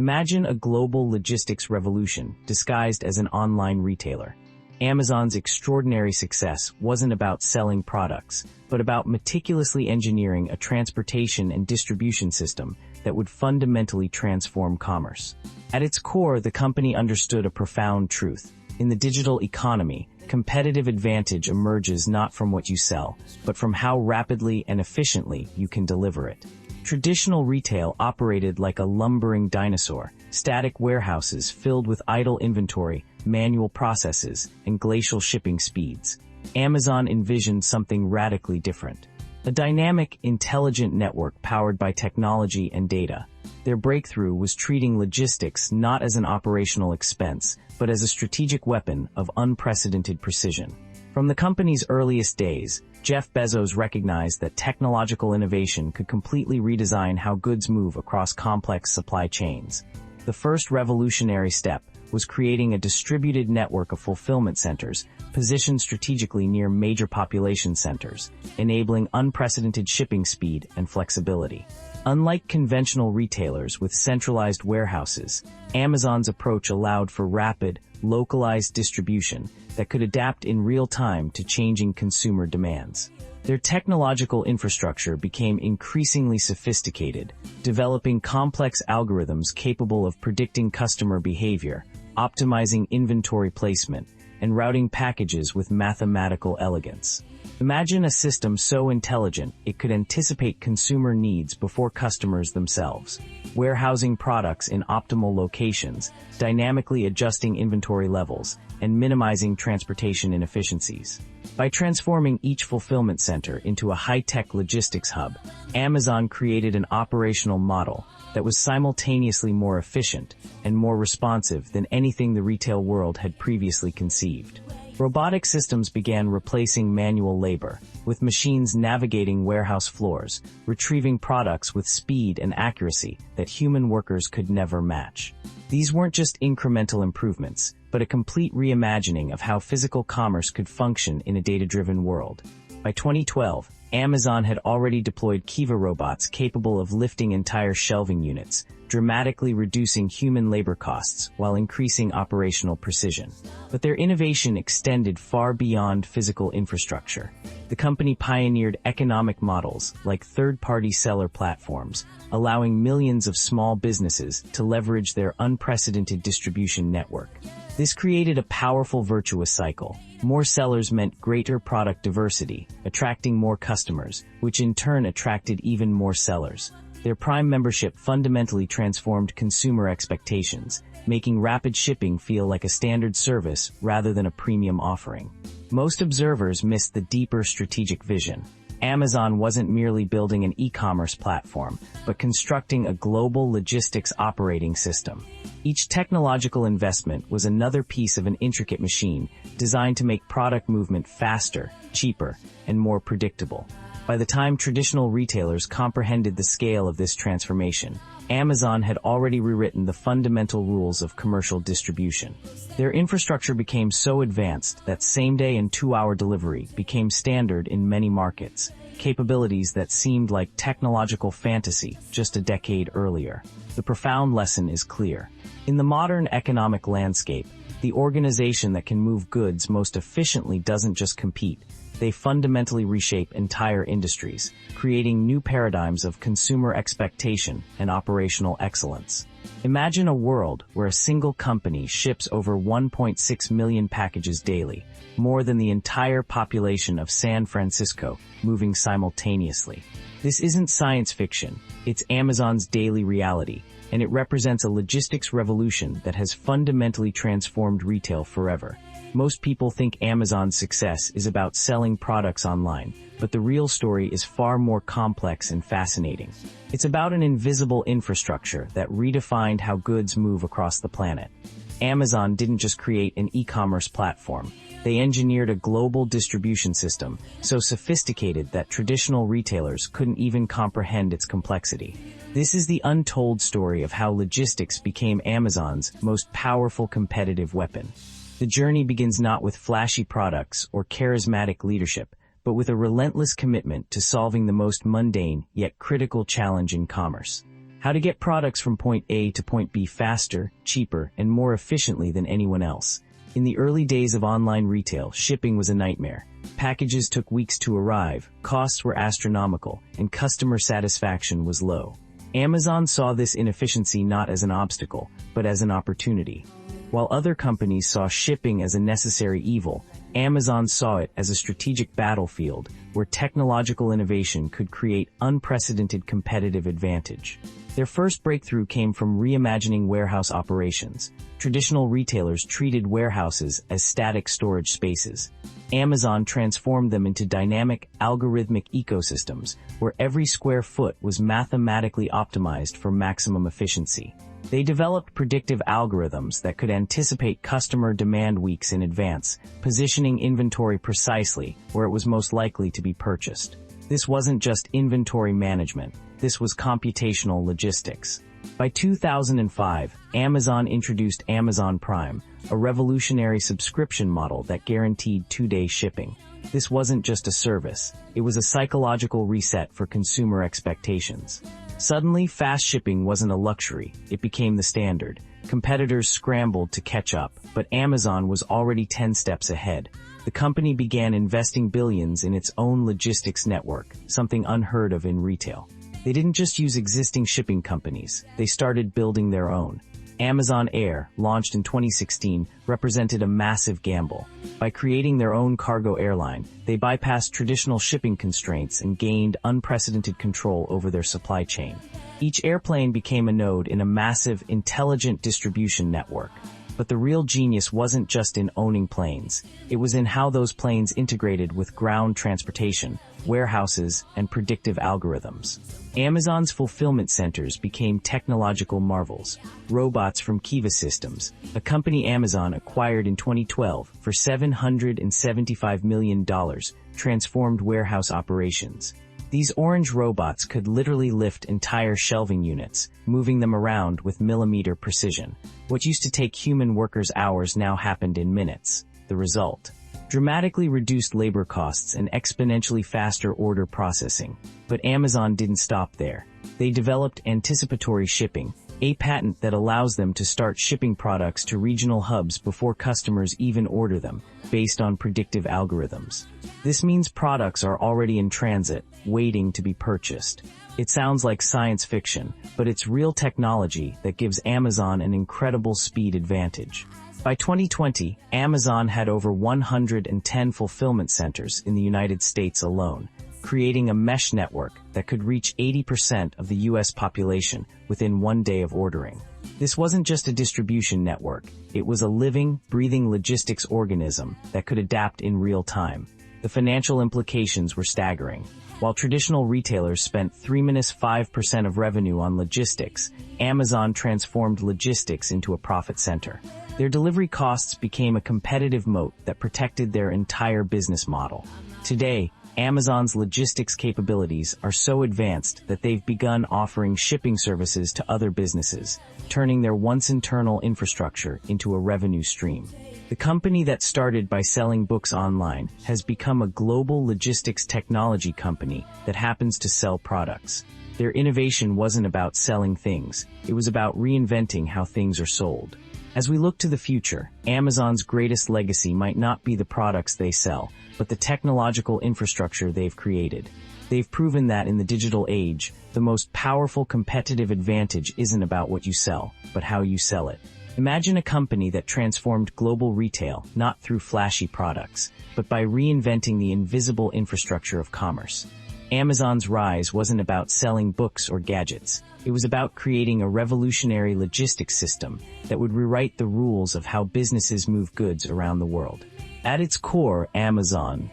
Imagine a global logistics revolution disguised as an online retailer. Amazon's extraordinary success wasn't about selling products, but about meticulously engineering a transportation and distribution system that would fundamentally transform commerce. At its core, the company understood a profound truth. In the digital economy, competitive advantage emerges not from what you sell, but from how rapidly and efficiently you can deliver it. Traditional retail operated like a lumbering dinosaur, static warehouses filled with idle inventory, manual processes, and glacial shipping speeds. Amazon envisioned something radically different. A dynamic, intelligent network powered by technology and data. Their breakthrough was treating logistics not as an operational expense, but as a strategic weapon of unprecedented precision. From the company's earliest days, Jeff Bezos recognized that technological innovation could completely redesign how goods move across complex supply chains. The first revolutionary step was creating a distributed network of fulfillment centers positioned strategically near major population centers, enabling unprecedented shipping speed and flexibility. Unlike conventional retailers with centralized warehouses, Amazon's approach allowed for rapid, localized distribution that could adapt in real time to changing consumer demands. Their technological infrastructure became increasingly sophisticated, developing complex algorithms capable of predicting customer behavior, optimizing inventory placement, and routing packages with mathematical elegance. Imagine a system so intelligent it could anticipate consumer needs before customers themselves, warehousing products in optimal locations, dynamically adjusting inventory levels, and minimizing transportation inefficiencies. By transforming each fulfillment center into a high-tech logistics hub, Amazon created an operational model that was simultaneously more efficient and more responsive than anything the retail world had previously conceived. Robotic systems began replacing manual labor, with machines navigating warehouse floors, retrieving products with speed and accuracy that human workers could never match. These weren't just incremental improvements, but a complete reimagining of how physical commerce could function in a data-driven world. By 2012, Amazon had already deployed Kiva robots capable of lifting entire shelving units, dramatically reducing human labor costs while increasing operational precision. But their innovation extended far beyond physical infrastructure. The company pioneered economic models like third-party seller platforms, allowing millions of small businesses to leverage their unprecedented distribution network. This created a powerful virtuous cycle. More sellers meant greater product diversity, attracting more customers, which in turn attracted even more sellers. Their Prime membership fundamentally transformed consumer expectations, making rapid shipping feel like a standard service rather than a premium offering. Most observers missed the deeper strategic vision. Amazon wasn't merely building an e-commerce platform, but constructing a global logistics operating system. Each technological investment was another piece of an intricate machine designed to make product movement faster, cheaper, and more predictable. By the time traditional retailers comprehended the scale of this transformation, Amazon had already rewritten the fundamental rules of commercial distribution. Their infrastructure became so advanced that same-day and two-hour delivery became standard in many markets, capabilities that seemed like technological fantasy just a decade earlier. The profound lesson is clear. In the modern economic landscape, the organization that can move goods most efficiently doesn't just compete. They fundamentally reshape entire industries, creating new paradigms of consumer expectation and operational excellence. Imagine a world where a single company ships over 1.6 million packages daily, more than the entire population of San Francisco, moving simultaneously. This isn't science fiction, it's Amazon's daily reality, and it represents a logistics revolution that has fundamentally transformed retail forever. Most people think Amazon's success is about selling products online, but the real story is far more complex and fascinating. It's about an invisible infrastructure that redefined how goods move across the planet. Amazon didn't just create an e-commerce platform. They engineered a global distribution system so sophisticated that traditional retailers couldn't even comprehend its complexity. This is the untold story of how logistics became Amazon's most powerful competitive weapon. The journey begins not with flashy products or charismatic leadership, but with a relentless commitment to solving the most mundane yet critical challenge in commerce: how to get products from point A to point B faster, cheaper, and more efficiently than anyone else. In the early days of online retail, shipping was a nightmare. Packages took weeks to arrive, costs were astronomical, and customer satisfaction was low. Amazon saw this inefficiency not as an obstacle, but as an opportunity. While other companies saw shipping as a necessary evil, Amazon saw it as a strategic battlefield where technological innovation could create unprecedented competitive advantage. Their first breakthrough came from reimagining warehouse operations. Traditional retailers treated warehouses as static storage spaces. Amazon transformed them into dynamic, algorithmic ecosystems where every square foot was mathematically optimized for maximum efficiency. They developed predictive algorithms that could anticipate customer demand weeks in advance, positioning inventory precisely where it was most likely to be purchased. This wasn't just inventory management, this was computational logistics. By 2005, Amazon introduced Amazon Prime, a revolutionary subscription model that guaranteed 2-day shipping. This wasn't just a service, it was a psychological reset for consumer expectations. Suddenly, fast shipping wasn't a luxury, it became the standard. Competitors scrambled to catch up, but Amazon was already 10 steps ahead. The company began investing billions in its own logistics network, something unheard of in retail. They didn't just use existing shipping companies, they started building their own. Amazon Air, launched in 2016, represented a massive gamble. By creating their own cargo airline, they bypassed traditional shipping constraints and gained unprecedented control over their supply chain. Each airplane became a node in a massive, intelligent distribution network. But the real genius wasn't just in owning planes. It was in how those planes integrated with ground transportation, warehouses, and predictive algorithms. Amazon's fulfillment centers became technological marvels. Robots from Kiva Systems, a company Amazon acquired in 2012 for $775 million, transformed warehouse operations. These orange robots could literally lift entire shelving units, moving them around with millimeter precision. What used to take human workers hours now happened in minutes. The result: dramatically reduced labor costs and exponentially faster order processing. But Amazon didn't stop there. They developed anticipatory shipping, a patent that allows them to start shipping products to regional hubs before customers even order them, based on predictive algorithms. This means products are already in transit, waiting to be purchased. It sounds like science fiction, but it's real technology that gives Amazon an incredible speed advantage. By 2020, Amazon had over 110 fulfillment centers in the United States alone, creating a mesh network that could reach 80% of the US population within 1 day of ordering. This wasn't just a distribution network, it was a living, breathing logistics organism that could adapt in real time. The financial implications were staggering. While traditional retailers spent 3–5% of revenue on logistics, Amazon transformed logistics into a profit center. Their delivery costs became a competitive moat that protected their entire business model. Today, Amazon's logistics capabilities are so advanced that they've begun offering shipping services to other businesses, turning their once internal infrastructure into a revenue stream. The company that started by selling books online has become a global logistics technology company that happens to sell products. Their innovation wasn't about selling things, it was about reinventing how things are sold. As we look to the future, Amazon's greatest legacy might not be the products they sell, but the technological infrastructure they've created. They've proven that in the digital age, the most powerful competitive advantage isn't about what you sell, but how you sell it. Imagine a company that transformed global retail not through flashy products, but by reinventing the invisible infrastructure of commerce. Amazon's rise wasn't about selling books or gadgets. It was about creating a revolutionary logistics system that would rewrite the rules of how businesses move goods around the world. At its core, Amazon